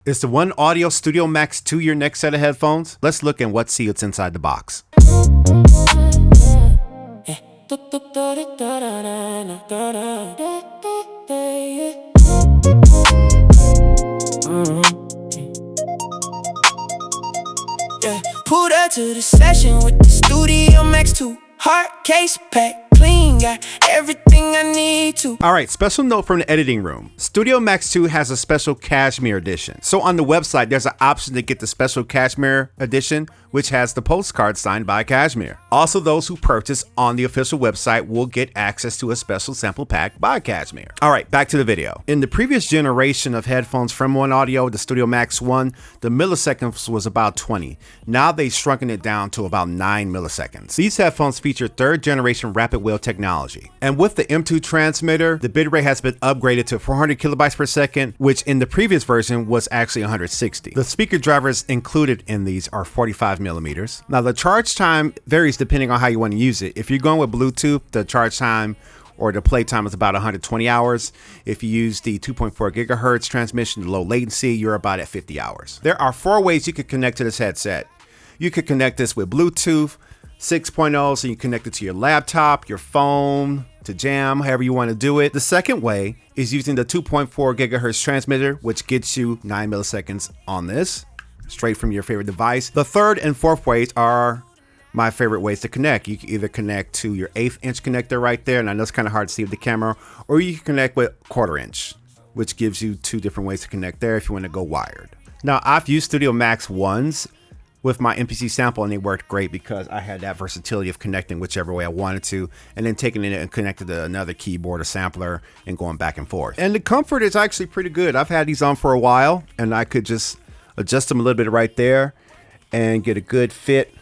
Is the OneOdio Studio Max 2 your next set of headphones? Let's look at what's inside the box. Pulled up to the session with the Studio Max 2. Hard case pack, clean, got everything I need to. Alright, special note from the editing room. Studio Max 2 has a special Cashmere edition. So on the website, there's an option to get the special Cashmere edition, which has the postcard signed by Cashmere. Also, those who purchase on the official website will get access to a special sample pack by Cashmere. Alright, back to the video. In the previous generation of headphones from OneOdio, the Studio Max 1, the milliseconds was about 20. Now they've shrunken it down to about 9 milliseconds. These headphones feature third generation rapid wheel technology. And with the M2 transmitter, the bitrate has been upgraded to 400 kilobytes per second, which in the previous version was actually 160. The speaker drivers included in these are 45 millimeters. Now the charge time varies depending on how you want to use it. If you're going with Bluetooth, the charge time or the play time is about 120 hours. If you use the 2.4 gigahertz transmission, low latency, you're about at 50 hours. There are 4 ways you could connect to this headset. You could connect this with Bluetooth 6.0, so you connect it to your laptop, your phone, to jam, however you want to do it. The second way is using the 2.4 gigahertz transmitter, which gets you 9 milliseconds on this, straight from your favorite device. The third and fourth ways are my favorite ways to connect. You can either connect to your 1/8 inch connector right there, and I know it's kind of hard to see with the camera, or you can connect with 1/4 inch, which gives you 2 different ways to connect there if you want to go wired. Now, I've used Studio Max 1s with my MPC sample, and they worked great because I had that versatility of connecting whichever way I wanted to, and then taking it and connecting to another keyboard or sampler and going back and forth. And the comfort is actually pretty good. I've had these on for a while, and I could just adjust them a little bit right there and get a good fit.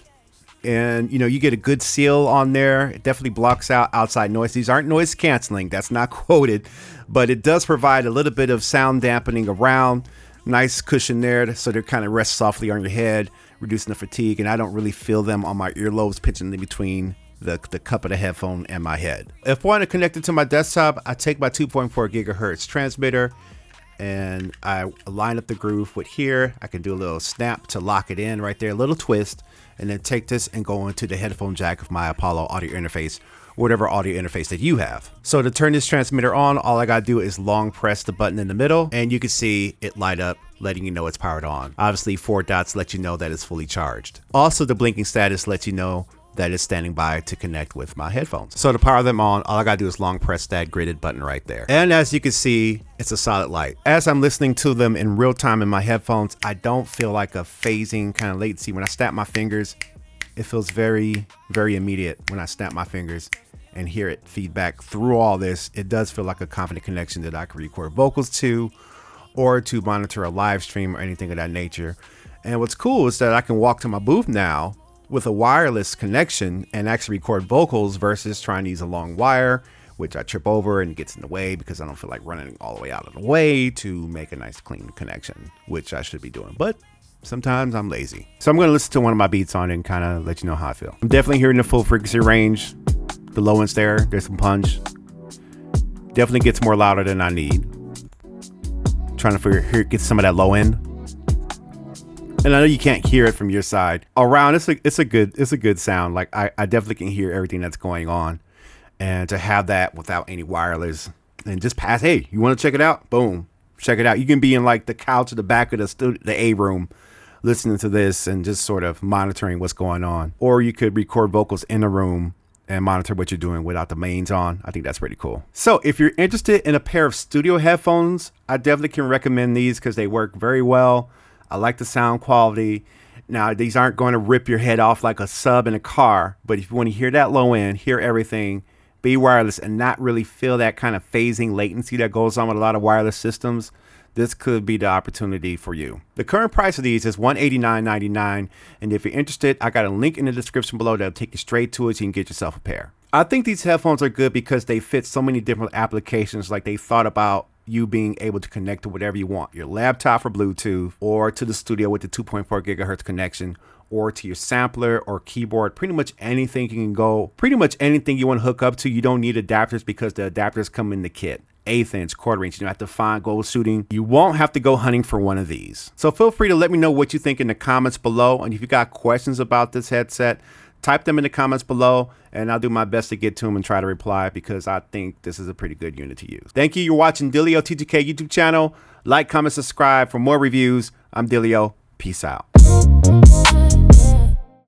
And you know, you get a good seal on there. It definitely blocks out outside noise. These aren't noise canceling, that's not quoted, but it does provide a little bit of sound dampening around. Nice cushion there, so they kind of rest softly on your head, reducing the fatigue, and I don't really feel them on my earlobes pinching in between the cup of the headphone and my head. If I want to connect it to my desktop, I take my 2.4 gigahertz transmitter and I line up the groove with here. I can do a little snap to lock it in right there, a little twist, and then take this and go into the headphone jack of my Apollo audio interface, whatever audio interface that you have. So to turn this transmitter on, all I gotta do is long press the button in the middle, and you can see it light up, letting you know it's powered on. Obviously 4 dots let you know that it's fully charged. Also, the blinking status lets you know that it's standing by to connect with my headphones. So to power them on, all I gotta do is long press that gridded button right there. And as you can see, it's a solid light. As I'm listening to them in real time in my headphones, I don't feel like a phasing kind of latency. When I snap my fingers, it feels very, very immediate when I snap my fingers and hear it feedback through all this. It does feel like a confident connection that I can record vocals to, or to monitor a live stream or anything of that nature. And what's cool is that I can walk to my booth now with a wireless connection and actually record vocals versus trying to use a long wire, which I trip over and gets in the way because I don't feel like running all the way out of the way to make a nice clean connection, which I should be doing. But sometimes I'm lazy. So I'm going to listen to one of my beats on it and kind of let you know how I feel. I'm definitely hearing the full frequency range. The low end's there's some punch. Definitely gets more louder than I need. Trying to get some of that low end. And I know you can't hear it from your side. Around, it's a good sound. Like I definitely can hear everything that's going on. And to have that without any wireless and just pass, hey, you want to check it out? Boom, check it out. You can be in like the couch at the back of the A room listening to this and just sort of monitoring what's going on. Or you could record vocals in a room and monitor what you're doing without the mains on. I think that's pretty cool. So if you're interested in a pair of studio headphones, I definitely can recommend these because they work very well. I like the sound quality. Now, these aren't going to rip your head off like a sub in a car, but if you want to hear that low end, hear everything, be wireless, and not really feel that kind of phasing latency that goes on with a lot of wireless systems, this could be the opportunity for you. The current price of these is $189.99, and if you're interested, I got a link in the description below that'll take you straight to it so you can get yourself a pair. I think these headphones are good because they fit so many different applications. Like, they thought about you being able to connect to whatever you want, your laptop for Bluetooth, or to the studio with the 2.4 gigahertz connection, or to your sampler or keyboard. Pretty much anything you can go, pretty much anything you want to hook up to. You don't need adapters because the adapters come in the kit. 1/8 inch, 1/4 inch. You don't have to find gold shooting. You won't have to go hunting for one of these. So feel free to let me know what you think in the comments below. And if you got questions about this headset, type them in the comments below, and I'll do my best to get to them and try to reply, because I think this is a pretty good unit to use. Thank you. You're watching Dilio T2K YouTube channel. Like, comment, subscribe for more reviews. I'm Dilio. Peace out.